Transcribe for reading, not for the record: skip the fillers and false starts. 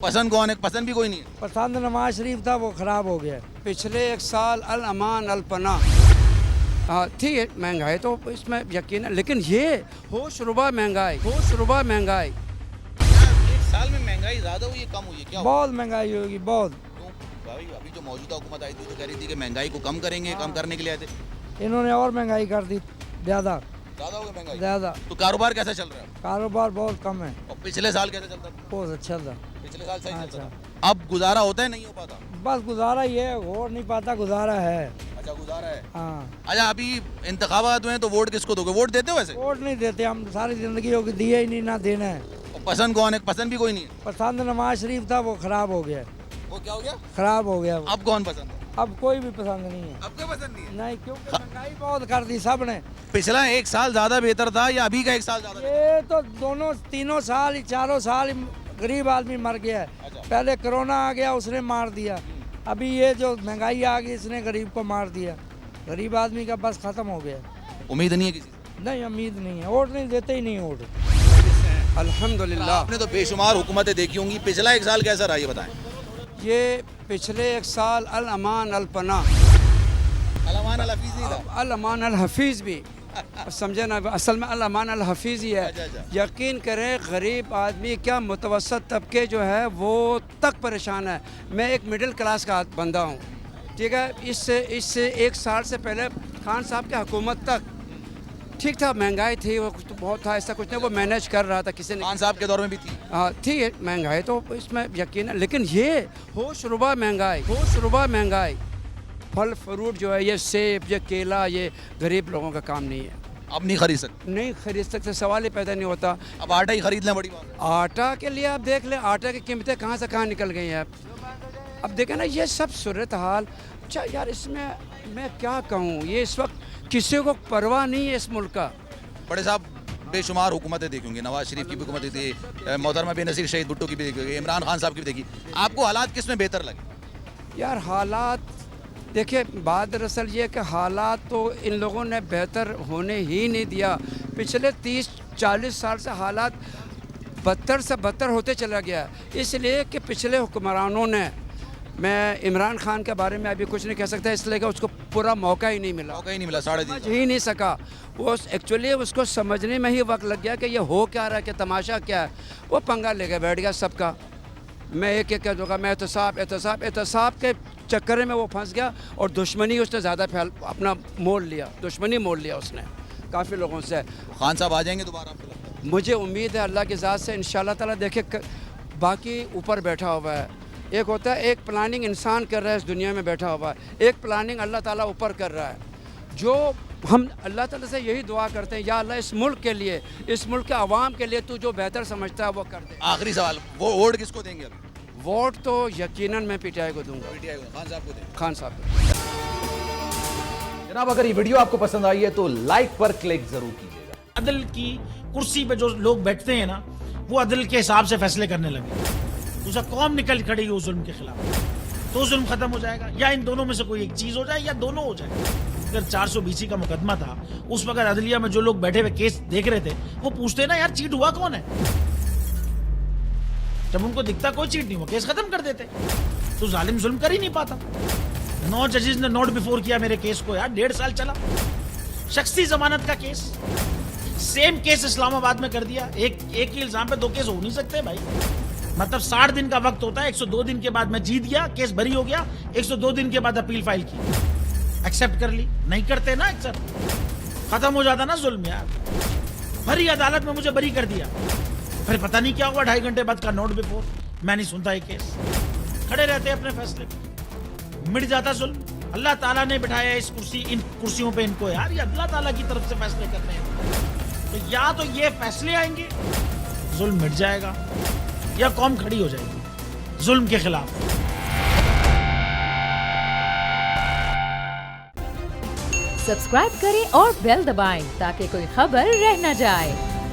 पसंद कौन है? पसंद भी कोई नहीं है। पसंद नवाज शरीफ था, वो ख़राब हो गया। पिछले एक साल अल अमान अल पना थी महंगाई तो इसमें यकीन है, लेकिन ये होशरुबा महंगाई एक साल में महंगाई ज्यादा हुई है कम हुई है क्या? बहुत महंगाई होगी, बहुत। क्यों भाई? अभी जो मौजूदा हुकूमत आई थी तो कह रही थी कि महंगाई को कम करेंगे, कम करने के लिए आए थे। इन्होंने और महंगाई कर दी, ज़्यादा ज्यादा हो गई महंगाई। ज़्यादा। तो कारोबार कैसा चल रहा है? कारोबार बहुत कम है। और पिछले साल कैसा चलता था? बहुत अच्छा था। पिछले साल सही चलता अच्छा। था। अब गुजारा होता है नहीं हो पाता? बस गुजारा ही है, हो नहीं पाता, गुजारा है। अच्छा गुजारा है। हाँ, अच्छा अभी इंतखाबात हुए हैं तो वोट किसको दोगे? वोट देते हो वैसे? वोट नहीं देते हम, सारी ज़िंदगी हो गई, दिए ही नहीं, ना देना है। और पसंद कौन है? पसंद भी कोई नहीं है। पसंद नवाज शरीफ था, वो ख़राब हो गया। वो क्या हो गया? ख़राब हो गया वो। अब कौन पसंद है? अब कोई भी पसंद नहीं है। अब कोई पसंद नहीं है। नहीं, क्योंकि महंगाई बहुत कर दी सब ने। पिछला एक साल ज्यादा बेहतर था या अभी का एक साल ज्यादा? ये तो दोनों तीनों साल, चारों साल गरीब आदमी मर गया है। अच्छा। पहले कोरोना आ गया, उसने मार दिया। अभी ये जो महंगाई आ गई, इसने गरीब को मार दिया। गरीब आदमी का बस खत्म हो गया। उम्मीद नहीं है किसी से? नहीं, उम्मीद नहीं है, वोट नहीं देते ही नहीं वोट। अल्हम्दुलिल्लाह। आपने तो बेशुमार हुकूमतें देखी होंगी, पिछला एक साल कैसा रहा ये बताएं। ये पिछले एक साल अल अमान अल पना अलमान अल हफीज नहीं था? अल अमान अल हफीज़ भी समझे ना, असल में अल अमान अल हफीज़ ही है। अच्छा। यकीन करें गरीब आदमी क्या मुतवसत तबके जो है वो तक परेशान है। मैं एक मिडिल क्लास का बंदा हूँ, ठीक है। इससे एक साल से पहले खान साहब की हुकूमत तक ठीक था, महंगाई थी, वो तो बहुत था, ऐसा कुछ नहीं, वो मैनेज कर रहा था, किसी ने खान साहब के दौर में भी थी। थी महंगाई तो इसमें यकीन है, लेकिन ये होशरुबा महंगाई फल फ्रूट जो है, ये सेब, ये केला, ये गरीब लोगों का काम नहीं है। अब नहीं खरीद सकते? नहीं खरीद सकते, सवाल ही पैदा नहीं होता। अब आटा ही खरीदना बड़ी बात है। आटा के लिए आप देख लें, आटा की कीमतें कहाँ से कहाँ निकल गई हैं। अब देखें ना, ये सब सूरत हाल। अच्छा यार, इसमें मैं क्या कहूँ, ये इस वक्त किसी को परवाह नहीं है इस मुल्क का। बड़े साहब बेशुमार हुकूमतें देखी होंगी, नवाज शरीफ की भी हुकूमत थी, मोहतरमा बेनज़ीर शहीद भुट्टो की भी देखी होगी, इमरान खान साहब की भी देखी। आपको हालात किस में बेहतर लगे? यार हालात देखिए, बात दरअसल ये कि हालात तो इन लोगों ने बेहतर होने ही नहीं दिया। पिछले 30-40 साल से हालात बदतर से बदतर होते चला गया, इसलिए कि पिछले हुक्मरानों ने, मैं इमरान खान के बारे में अभी कुछ नहीं कह सकता, इसलिए कि उसको पूरा मौका ही नहीं मिला। मौका ही नहीं मिला, 3.5 समझ ही नहीं सका वो। एक्चुअली उसको समझने में ही वक्त लग गया कि ये हो क्या रहा है, कि तमाशा क्या है। वो पंगा लेके बैठ गया सबका, मैं एक कह दूँगा, मैं एहतसाब के चक्कर में वो फंस गया, और दुश्मनी उसने ज़्यादा अपना मोल लिया, दुश्मनी मोल लिया उसने काफ़ी लोगों से। खान साहब आ जाएंगे दोबारा आपको लगता है? मुझे उम्मीद है अल्लाह की ज़ात से, इंशाल्लाह ताला। देखे बाकी ऊपर बैठा हुआ है, एक होता है, एक प्लानिंग इंसान कर रहा है इस दुनिया में बैठा हुआ है, एक प्लानिंग अल्लाह ताला ऊपर कर रहा है। जो हम अल्लाह ताला से यही दुआ करते हैं, या अल्लाह इस मुल्क के लिए, इस मुल्क के आवाम के लिए तू जो बेहतर समझता है वो कर दे। आखिरी सवाल, वो वोट किसको देंगे अभी? वोट तो यकीनन मैं पीटीआई को दूंगा, पीटीआई को, खान साहब को देंगे। खान साहब को। जनाब, अगर ये वीडियो आपको पसंद आई है तो लाइक पर क्लिक जरूर कीजिएगा। अदल की कुर्सी पे जो लोग बैठते हैं ना, वो अदल के हिसाब से फैसले करने लगे। दूसरा कौम निकल खड़ी हो जुल्म के खिलाफ, तो जुल्म खत्म हो जाएगा, या इन दोनों में से कोई एक चीज हो जाए, या दोनों हो जाए। अगर 420 का मुकदमा था, उस वक्त अदलिया में जो लोग बैठे हुए केस देख रहे थे, वो पूछते ना, यार चीट हुआ कौन है। जब उनको दिखता कोई चीट नहीं हुआ, केस खत्म कर देते। तो जालिम जुल्म कर ही नहीं पाता। 9 जजेस ने नोट बिफोर किया मेरे केस को, यार 1.5 साल चला। शख्सी जमानत का केस, सेम केस इस्लामाबाद में कर दिया। एक ही इल्जाम पे 2 केस हो नहीं सकते भाई। मतलब 60 दिन का वक्त होता है, 102 दिन के बाद मैं जीत गया, केस बरी हो गया, 102 दिन के बाद अपील फाइल की, एक्सेप्ट कर ली। नहीं करते ना एक्सेप्ट, खत्म हो जाता ना जुल्म यार। भरी अदालत में मुझे बरी कर दिया, फिर पता नहीं क्या हुआ, 2.5 घंटे बाद का नोट बिफोर, मैं नहीं सुनता ये केस। खड़े रहते अपने फैसले पे, मिट जाता जुल्म। अल्लाह ताला ने बिठाया इस कुर्सी, इन कुर्सियों पे इनको, यार ये अल्लाह ताला की तरफ से फैसले करने हैं। तो या तो ये फैसले आएंगे, जुल्म मिट जाएगा, या कौम खड़ी हो जाएगी जुल्म के खिलाफ। सब्सक्राइब करें और बेल दबाएं ताकि कोई खबर रह न जाए।